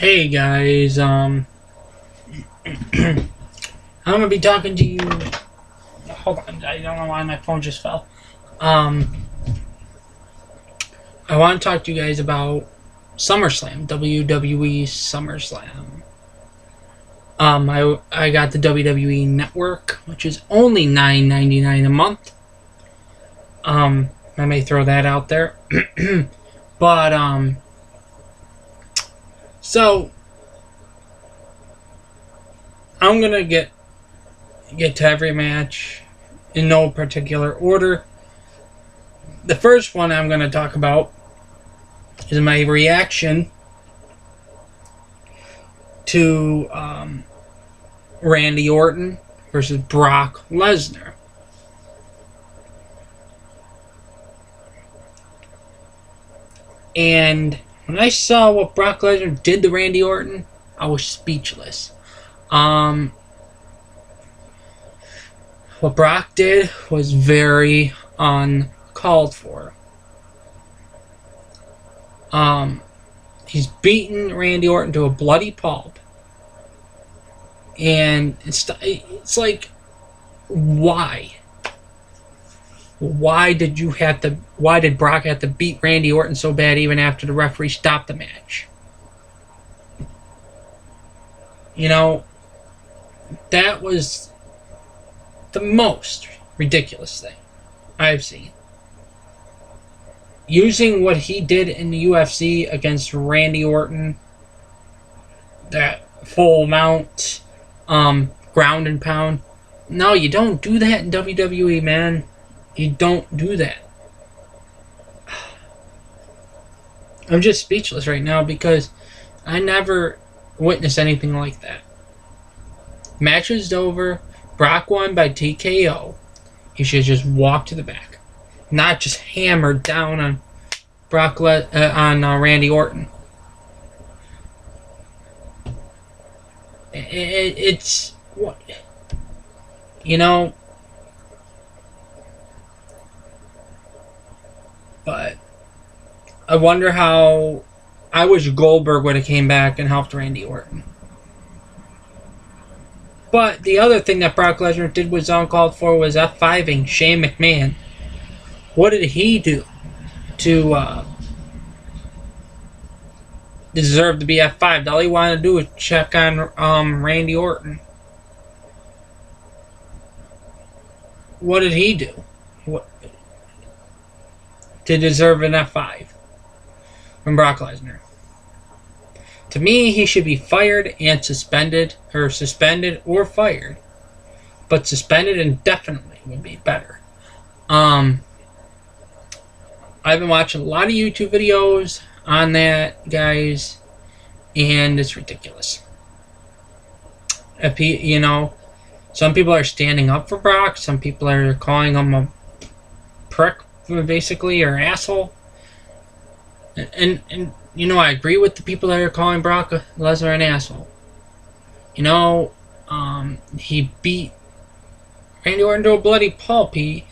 Hey guys, I'm gonna be talking to you. Hold on, I don't know why my phone just fell. I want to talk to you guys about Summerslam, WWE Summerslam. I got the WWE Network, which is only $9.99 a month. I may throw that out there, but so I'm gonna get to every match in no particular order. The first one I'm gonna talk about is my reaction to Randy Orton versus Brock Lesnar. And when I saw what Brock Lesnar did to Randy Orton, I was speechless. What Brock did was very uncalled for. He's beaten Randy Orton to a bloody pulp. And it's like, why? Why did Brock have to beat Randy Orton so bad even after the referee stopped the match? You know, that was the most ridiculous thing I've seen. Using what he did in the UFC against Randy Orton, that full mount, ground and pound. No, you don't do that in WWE, man. You don't do that. I'm just speechless right now because I never witnessed anything like that. Match was over. Brock won by TKO. He should just walk to the back, not just hammer down on Randy Orton. It's what, you know. But I wonder how. I wish Goldberg would have came back and helped Randy Orton. But the other thing that Brock Lesnar did was uncalled for was F5ing Shane McMahon. What did he do to deserve to be F5'd? All he wanted to do was check on Randy Orton. What did he do to deserve an F5 from Brock Lesnar? To me, he should be fired and suspended or fired. But suspended indefinitely would be better. I've been watching a lot of YouTube videos on that, guys, and it's ridiculous. Some people are standing up for Brock. Some people are calling him a prick, basically, or asshole. And I agree with the people that are calling Brock Lesnar an asshole. He beat Randy Orton to a bloody pulp. He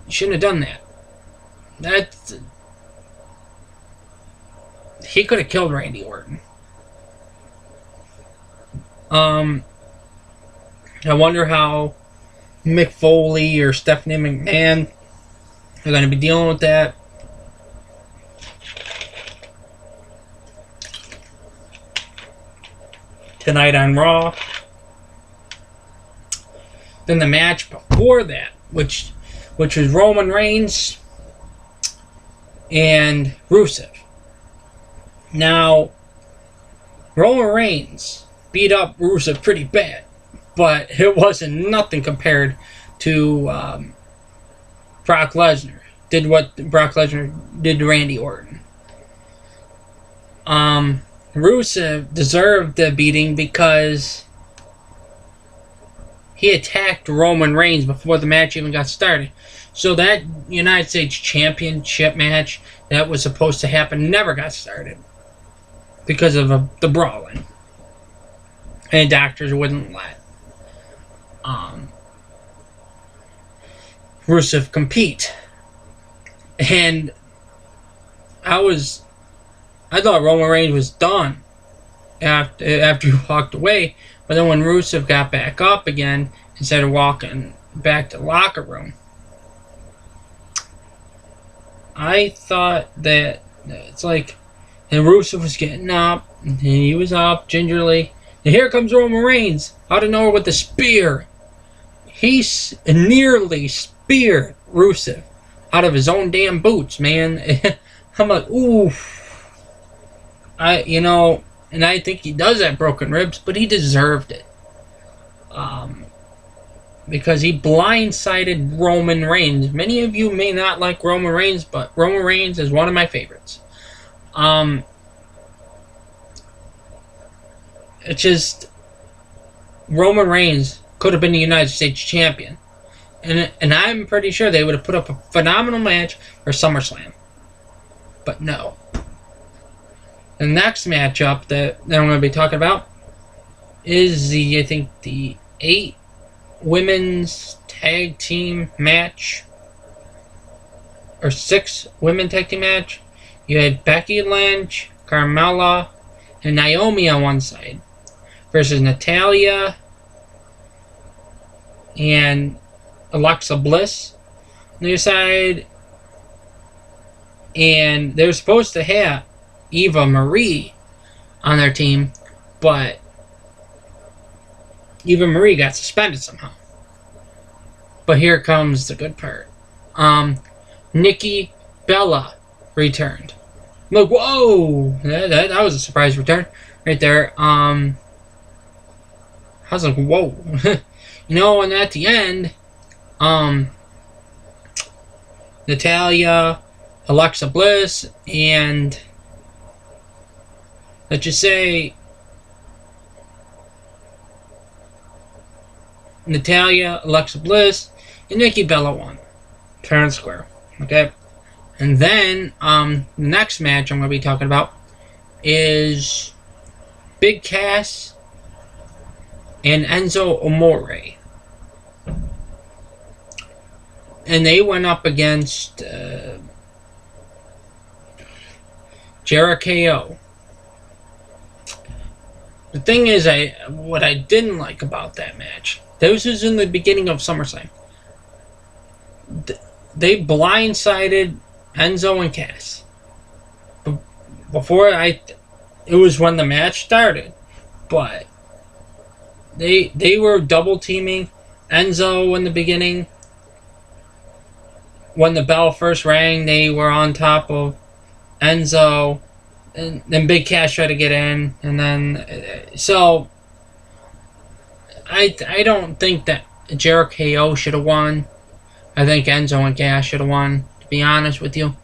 shouldn't have done that. He could have killed Randy Orton. I wonder how Mick Foley or Stephanie McMahon are going to be dealing with that. Tonight on Raw. Then the match before that, which was Roman Reigns and Rusev. Now, Roman Reigns beat up Rusev pretty bad, but it wasn't nothing compared to Brock Lesnar. Did what Brock Lesnar did to Randy Orton. Rusev deserved the beating because he attacked Roman Reigns before the match even got started. So that United States Championship match that was supposed to happen never got started because of the brawling. And doctors wouldn't let Rusev compete. And I thought Roman Reigns was done. after he walked away. But then when Rusev got back up again, instead of walking back to the locker room, I thought that it's like, and Rusev was getting up, and he was up gingerly, and here comes Roman Reigns out of nowhere with the spear. He nearly speared Rusev out of his own damn boots, man. I'm like, ooh. And I think he does have broken ribs, but he deserved it. Because he blindsided Roman Reigns. Many of you may not like Roman Reigns, but Roman Reigns is one of my favorites. It's just, Roman Reigns could have been the United States champion. And I'm pretty sure they would have put up a phenomenal match for SummerSlam. But no. The next matchup that I'm going to be talking about is the 8 women's tag team match. Or 6 women tag team match. You had Becky Lynch, Carmella, and Naomi on one side. Versus Natalya and Alexa Bliss on the other side. And they were supposed to have Eva Marie on their team, but Eva Marie got suspended somehow. But here comes the good part. Nikki Bella returned. I'm like, whoa! That was a surprise return right there. I was like, whoa. And at the end, Natalya, Alexa Bliss, and let's just say Natalya, Alexa Bliss, and Nikki Bella won. Fair and square. Okay? And then, the next match I'm going to be talking about is Big Cass and Enzo Amore. And they went up against Jericho. The thing is, what I didn't like about that match, this was in the beginning of SummerSlam. They blindsided Enzo and Cass. It was when the match started, but they were double teaming Enzo in the beginning. When the bell first rang, they were on top of Enzo, and then Big Cass tried to get in, and then so I don't think that Jericho should have won. I think Enzo and Cass should have won, to be honest with you.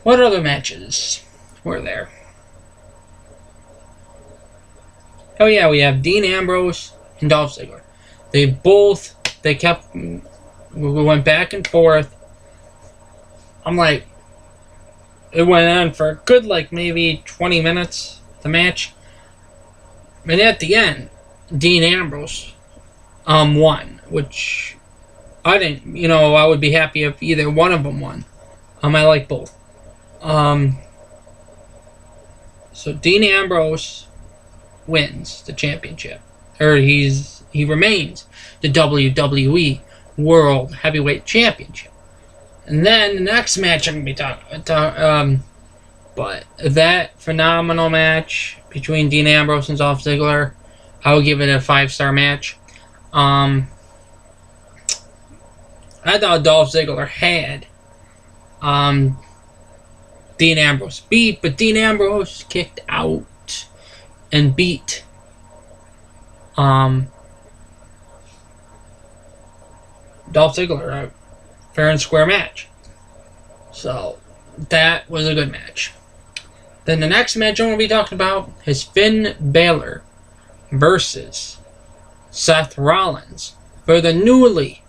What other matches were there? Oh yeah, we have Dean Ambrose and Dolph Ziggler. We went back and forth. I'm like, it went on for a good, maybe 20 minutes, the match. And at the end, Dean Ambrose won, which I didn't, I would be happy if either one of them won. I like both. So Dean Ambrose wins the championship, or he remains the WWE World Heavyweight Championship. And then the next match I'm gonna be talking but that phenomenal match between Dean Ambrose and Dolph Ziggler, I would give it a 5-star match. I thought Dolph Ziggler had Dean Ambrose beat, but Dean Ambrose kicked out and beat Dolph Ziggler, a fair and square match. So that was a good match. Then the next match I'm going to be talking about is Finn Balor versus Seth Rollins for the newly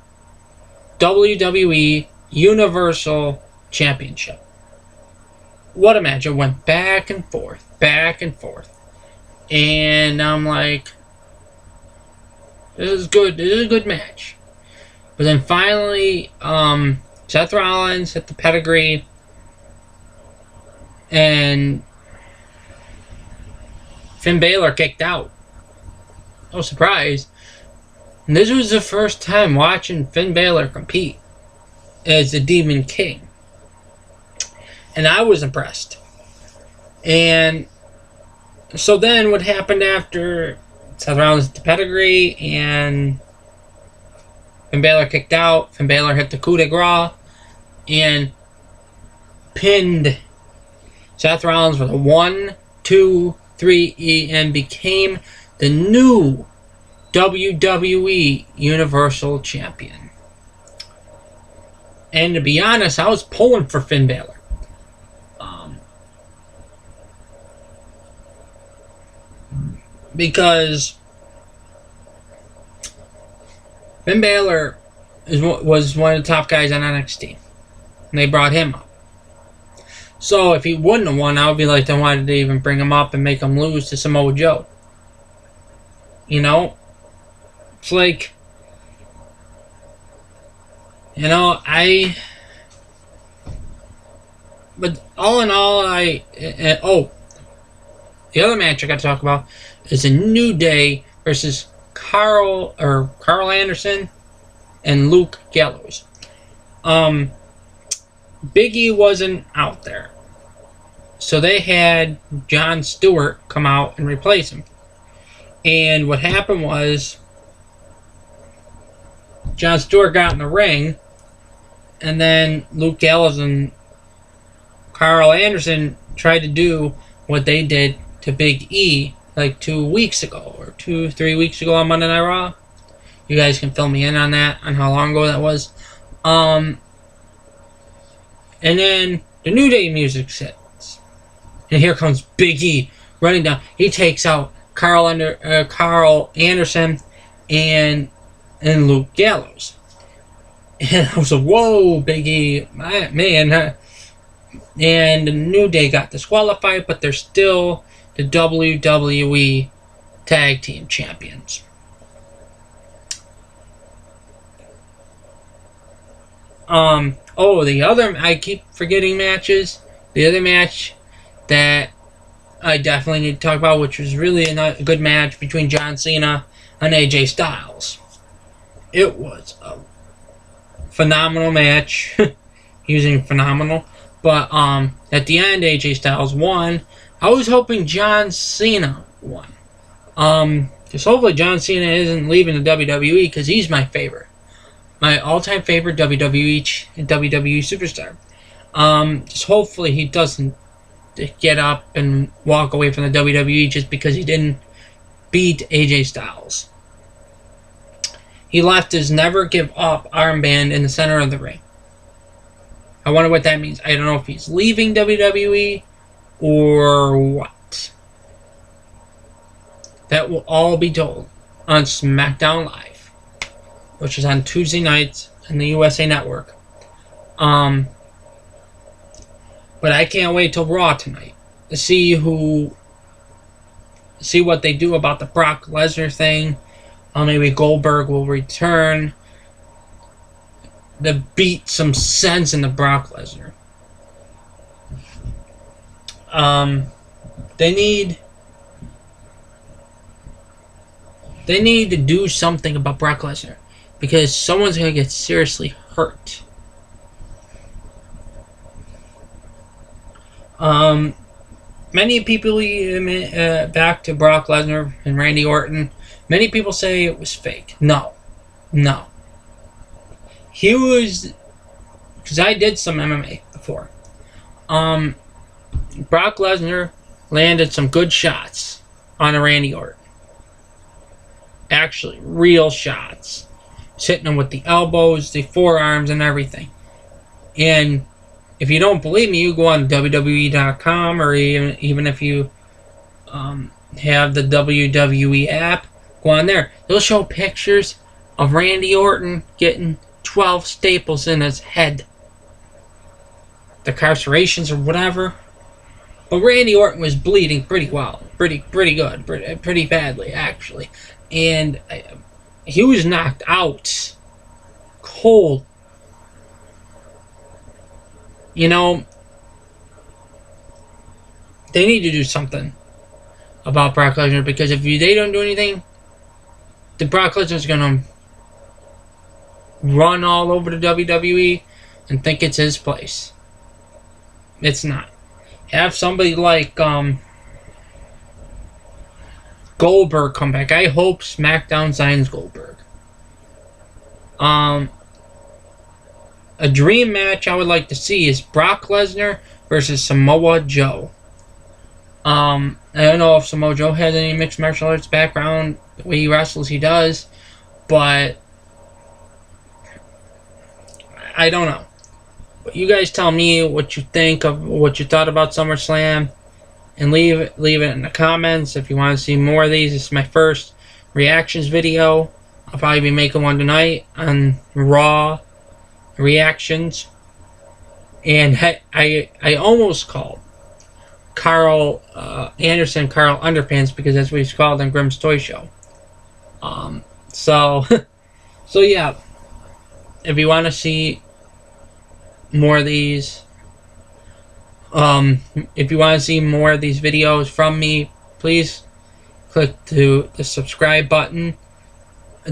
WWE Universal Championship. What a match. It went back and forth. And I'm like, this is good. This is a good match. But then finally, Seth Rollins hit the pedigree, and Finn Balor kicked out. No surprise. And this was the first time watching Finn Balor compete as the Demon King. And I was impressed. And so then what happened after Seth Rollins hit the pedigree and Finn Balor kicked out, Finn Balor hit the coup de grace and pinned Seth Rollins with a 1, 2, 3 and became the new WWE Universal Champion. And to be honest, I was pulling for Finn Balor. Because Finn Balor was one of the top guys on NXT. And they brought him up. So if he wouldn't have won, I would be like, then why did they even bring him up and make him lose to Samoa Joe? You know? It's like, you know, but all in all, the other match I got to talk about is a New Day versus Carl Anderson and Luke Gallows. Big E wasn't out there, so they had Jon Stewart come out and replace him. And what happened was, Jon Stewart got in the ring, and then Luke Gallows and Carl Anderson tried to do what they did to Big E like 2 weeks ago, or 3 weeks ago on Monday Night Raw. You guys can fill me in on that, on how long ago that was. And then the New Day music hits. And here comes Big E running down. He takes out Carl Anderson and Luke Gallows. And I was like, whoa, Big E, man. And the New Day got disqualified, but they're still the WWE Tag Team Champions. The other, I keep forgetting matches. The other match that I definitely need to talk about, which was really a good match between John Cena and AJ Styles. It was a phenomenal match. Using phenomenal. But at the end, AJ Styles won. I was hoping John Cena won. Because hopefully John Cena isn't leaving the WWE, because he's my favorite. My all-time favorite WWE superstar. Just hopefully he doesn't get up and walk away from the WWE just because he didn't beat AJ Styles. He left his never give up armband in the center of the ring. I wonder what that means. I don't know if he's leaving WWE or what. That will all be told on SmackDown Live, which is on Tuesday nights on the USA Network. But I can't wait till Raw tonight to see what they do about the Brock Lesnar thing. Maybe Goldberg will return to beat some sense into Brock Lesnar. They need to do something about Brock Lesnar, because someone's going to get seriously hurt. Many people, back to Brock Lesnar and Randy Orton, many people say it was fake. No. He was, because I did some MMA before. Brock Lesnar landed some good shots on a Randy Orton. Actually, real shots. Hitting him with the elbows, the forearms, and everything. And if you don't believe me, you go on WWE.com, or even if you have the WWE app, go on there. They'll show pictures of Randy Orton getting 12 staples in his head. The carcerations or whatever. But Randy Orton was bleeding pretty well. Pretty good. Pretty badly, actually. And he was knocked out cold. You know, they need to do something about Brock Lesnar, because if they don't do anything, the Brock Lesnar's gonna run all over the WWE and think it's his place. It's not. Have somebody like Goldberg come back. I hope SmackDown signs Goldberg. A dream match I would like to see is Brock Lesnar versus Samoa Joe. I don't know if Samoa Joe has any mixed martial arts background. The way he wrestles, he does. But I don't know. But you guys tell me what you think of what you thought about SummerSlam. And leave it in the comments if you want to see more of these. This is my first reactions video. I'll probably be making one tonight on Raw reactions. And I almost called Carl Anderson Carl Underpants, because that's what he's called on Grimm's Toy Show. So yeah, if you want to see more of these, if you want to see more of these videos from me, please click the subscribe button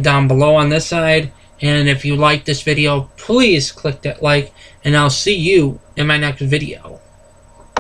down below on this side. And if you like this video, please click that like, and I'll see you in my next video.